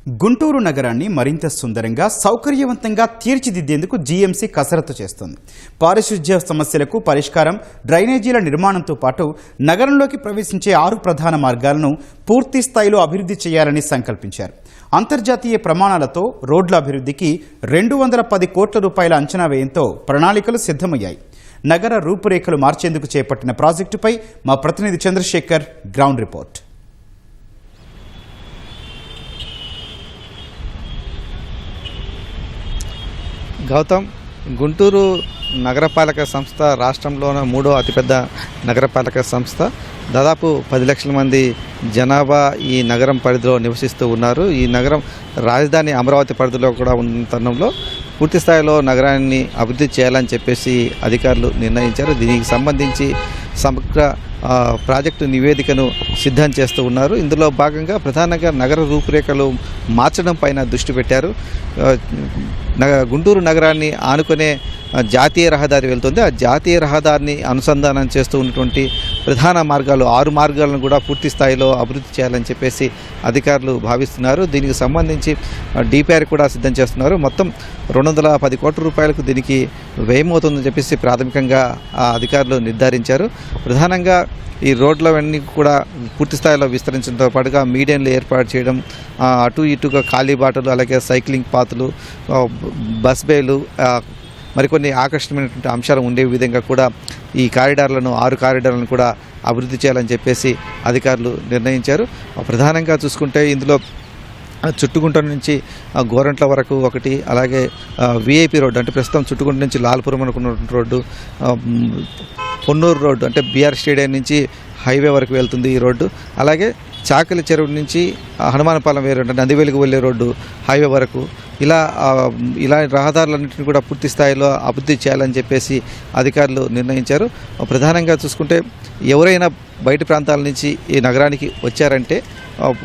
గుంటూరు నగరాన్ని మరింత సుందరంగా సౌకర్యవంతంగా తీర్చిదిద్దేందుకు జీఎంసీ కసరత్తు చేస్తోంది. పారిశుధ్య సమస్యలకు పరిష్కారం, డ్రైనేజీల నిర్మాణంతో పాటు నగరంలోకి ప్రవేశించే 6 ప్రధాన మార్గాలను పూర్తి స్థాయిలో అభివృద్ధి చేయాలని సంకల్పించారు. అంతర్జాతీయ ప్రమాణాలతో రోడ్ల అభివృద్ధికి 210 కోట్ల రూపాయల అంచనా వ్యయంతో ప్రణాళికలు సిద్ధమయ్యాయి. నగర రూపురేఖలు మార్చేందుకు చేపట్టిన ప్రాజెక్టుపై మా ప్రతినిధి చంద్రశేఖర్ గ్రౌండ్ రిపోర్ట్. గౌతమ్, గుంటూరు నగరపాలక సంస్థ రాష్ట్రంలోనే 3వ అతిపెద్ద నగరపాలక సంస్థ. దాదాపు 10 లక్షల మంది జనాభా ఈ నగరం పరిధిలో నివసిస్తూ ఉన్నారు. ఈ నగరం రాజధాని అమరావతి పరిధిలో కూడా ఉన్న తరుణంలో పూర్తి స్థాయిలో నగరాన్ని అభివృద్ధి చేయాలని చెప్పేసి అధికారులు నిర్ణయించారు. దీనికి సంబంధించి సమగ్ర ప్రాజెక్టు నివేదికను సిద్ధం చేస్తూ ఉన్నారు. ఇందులో భాగంగా ప్రధానంగా నగర రూపురేఖలు మార్చడం పైన దృష్టి పెట్టారు. గుంటూరు నగరాన్ని ఆనుకునే జాతీయ రహదారి వెళ్తుంది. ఆ జాతీయ రహదారిని అనుసంధానం చేస్తూ ఉన్నటువంటి ప్రధాన మార్గాలు 6 మార్గాలను కూడా పూర్తి స్థాయిలో అభివృద్ధి చేయాలని చెప్పేసి అధికారులు భావిస్తున్నారు. దీనికి సంబంధించి డిపిఆర్ కూడా సిద్ధం చేస్తున్నారు. మొత్తం 210 కోట్ల రూపాయలకు దీనికి వ్యయమవుతుందని చెప్పేసి ప్రాథమికంగా అధికారులు నిర్ధారించారు. ప్రధానంగా ఈ రోడ్లవన్నీ కూడా పూర్తి స్థాయిలో విస్తరించడంతో పాటుగా మీడియన్లు ఏర్పాటు చేయడం, అటు ఇటుగా ఖాళీ బాటలు, అలాగే సైక్లింగ్ పాతులు, బస్ బేలు, మరికొన్ని ఆకర్షణీయమైనటువంటి అంశాలు ఉండే విధంగా కూడా ఈ కారిడార్లను 6 కారిడార్లను కూడా అభివృద్ధి చేయాలని చెప్పేసి అధికారులు నిర్ణయించారు. ప్రధానంగా చూసుకుంటే ఇందులో చుట్టుగుంట నుంచి గోరంట్ల వరకు ఒకటి, అలాగే విఐపి రోడ్డు అంటే ప్రస్తుతం చుట్టుగుంట నుంచి లాల్పురం అనుకున్నటువంటి రోడ్డు, పొన్నూరు రోడ్డు అంటే బీఆర్ స్టేడియం నుంచి హైవే వరకు వెళ్తుంది ఈ రోడ్డు, అలాగే చాకలి చెరువు నుంచి హనుమానపాలెం వేరే అంటే నందివేలుకు వెళ్ళే రోడ్డు హైవే వరకు, ఇలా రహదారులన్నింటినీ కూడా పూర్తి స్థాయిలో అభివృద్ధి చేయాలని చెప్పేసి అధికారులు నిర్ణయించారు. ప్రధానంగా చూసుకుంటే ఎవరైనా బయట ప్రాంతాల నుంచి ఈ నగరానికి వచ్చారంటే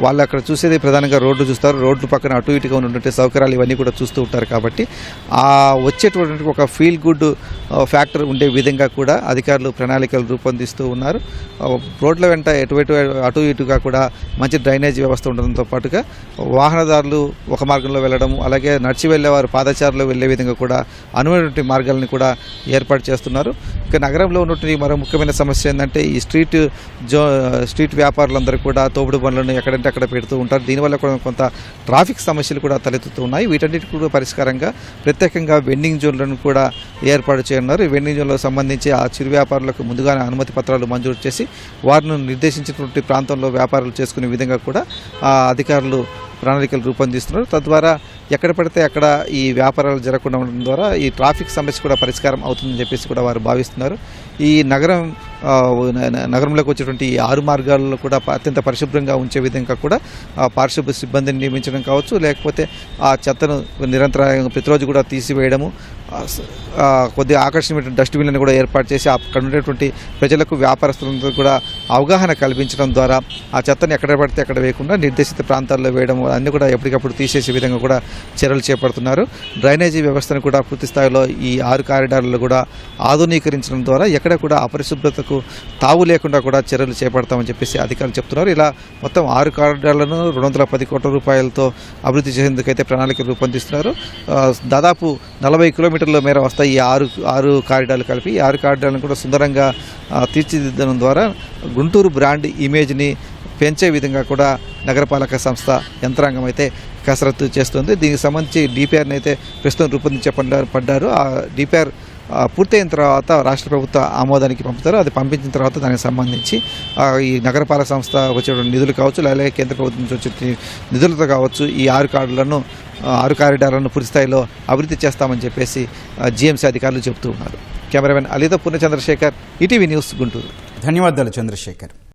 వాళ్ళు అక్కడ చూసేది ప్రధానంగా రోడ్డు చూస్తారు. రోడ్డు పక్కన అటు ఇటుగా ఉన్నటువంటి సౌకర్యాలు ఇవన్నీ కూడా చూస్తూ ఉంటారు. కాబట్టి వచ్చేటువంటి ఒక ఫీల్ గుడ్ ఫ్యాక్టర్ ఉండే విధంగా కూడా అధికారులు ప్రణాళికలు రూపొందిస్తూ ఉన్నారు. రోడ్ల వెంట అటు ఇటుగా కూడా మంచి డ్రైనేజీ వ్యవస్థ ఉండడంతో పాటుగా వాహనదారులు ఒక మార్గంలో వెళ్ళడం, అలాగే నడిచి వెళ్ళేవారు పాదచారులు వెళ్ళే విధంగా కూడా అనువైనటువంటి మార్గాలను కూడా ఏర్పాటు చేస్తున్నారు. ఇక నగరంలో ఉన్నటువంటి మరో ముఖ్యమైన సమస్య ఏంటంటే ఈ స్ట్రీట్ వ్యాపారులందరూ కూడా తోపుడు పనులను ఎక్కడంటే అక్కడ పెడుతూ ఉంటారు. దీనివల్ల కూడా కొంత ట్రాఫిక్ సమస్యలు కూడా తలెత్తుతూ ఉన్నాయి. వీటన్నిటి కూడా పరిష్కారంగా ప్రత్యేకంగా వెండింగ్ జోన్లను కూడా ఏర్పాటు చేయనున్నారు. ఈ వెండింగ్ జోన్లకు సంబంధించి ఆ చిరు వ్యాపారులకు ముందుగానే అనుమతి పత్రాలు మంజూరు చేసి వారిని నిర్దేశించినటువంటి ప్రాంతంలో వ్యాపారాలు చేసుకునే విధంగా కూడా అధికారులు ప్రణాళికలు రూపొందిస్తున్నారు. తద్వారా ఎక్కడ పడితే అక్కడ ఈ వ్యాపారాలు జరగకుండా ఉండడం ద్వారా ఈ ట్రాఫిక్ సమస్య కూడా పరిష్కారం అవుతుందని చెప్పేసి కూడా వారు భావిస్తున్నారు. ఈ నగరంలోకి వచ్చేటువంటి ఈ 6 మార్గాల్లో కూడా అత్యంత పరిశుభ్రంగా ఉంచే విధంగా కూడా పారిశుభ్ర సిబ్బందిని నియమించడం కావచ్చు, లేకపోతే ఆ చెత్తను నిరంతరంగా ప్రతిరోజు కూడా తీసివేయడము, కొద్దిగా ఆకర్షణీయమైన డస్ట్బిన్లను కూడా ఏర్పాటు చేసి అక్కడ ఉండేటువంటి ప్రజలకు వ్యాపారస్తులందరూ కూడా అవగాహన కల్పించడం ద్వారా ఆ చెత్తను ఎక్కడ పడితే అక్కడ వేయకుండా నిర్దేశిత ప్రాంతాల్లో వేయడం అన్నీ కూడా ఎప్పటికప్పుడు తీసేసే విధంగా కూడా చర్యలు చేపడుతున్నారు. డ్రైనేజీ వ్యవస్థను కూడా పూర్తి స్థాయిలో ఈ 6 కారిడార్లు కూడా ఆధునీకరించడం ద్వారా ఎక్కడ కూడా అపరిశుభ్రతకు తావు లేకుండా కూడా చర్యలు చేపడతామని చెప్పేసి అధికారులు చెప్తున్నారు. ఇలా మొత్తం 6 కారిడార్లను 210 కోట్ల రూపాయలతో అభివృద్ధి చేసేందుకైతే ప్రణాళికలు రూపొందిస్తున్నారు. దాదాపు 40 కిలోమీటర్ల మేర వస్తాయి ఈ 6 కారిడార్లు కలిపి. ఈ 6 కారిడార్లను కూడా సుందరంగా తీర్చిదిద్దడం ద్వారా గుంటూరు బ్రాండ్ ఇమేజ్ని పెంచే విధంగా కూడా నగరపాలక సంస్థ యంత్రాంగం అయితే కసరత్తు చేస్తుంది. దీనికి సంబంధించి డిపిఆర్ని అయితే ప్రస్తుతం రూపొందించబడ్డారు. ఆ డిపిఆర్ పూర్తయిన తర్వాత రాష్ట్ర ప్రభుత్వ ఆమోదానికి పంపుతారు. అది పంపించిన తర్వాత దానికి సంబంధించి ఈ నగరపాలక సంస్థ వచ్చేటువంటి నిధులు కావచ్చు, అలాగే కేంద్ర ప్రభుత్వం నుంచి వచ్చే నిధులతో కావచ్చు ఈ 6 కారిడార్లను పూర్తి స్థాయిలో అభివృద్ధి చేస్తామని చెప్పేసి జీఎంసీ అధికారులు చెబుతూ ఉన్నారు. కెమెరామెన్ అలీతో పూర్ణ చంద్రశేఖర్, ఈటీవీ న్యూస్, గుంటూరు. ధన్యవాదాలు చంద్రశేఖర్.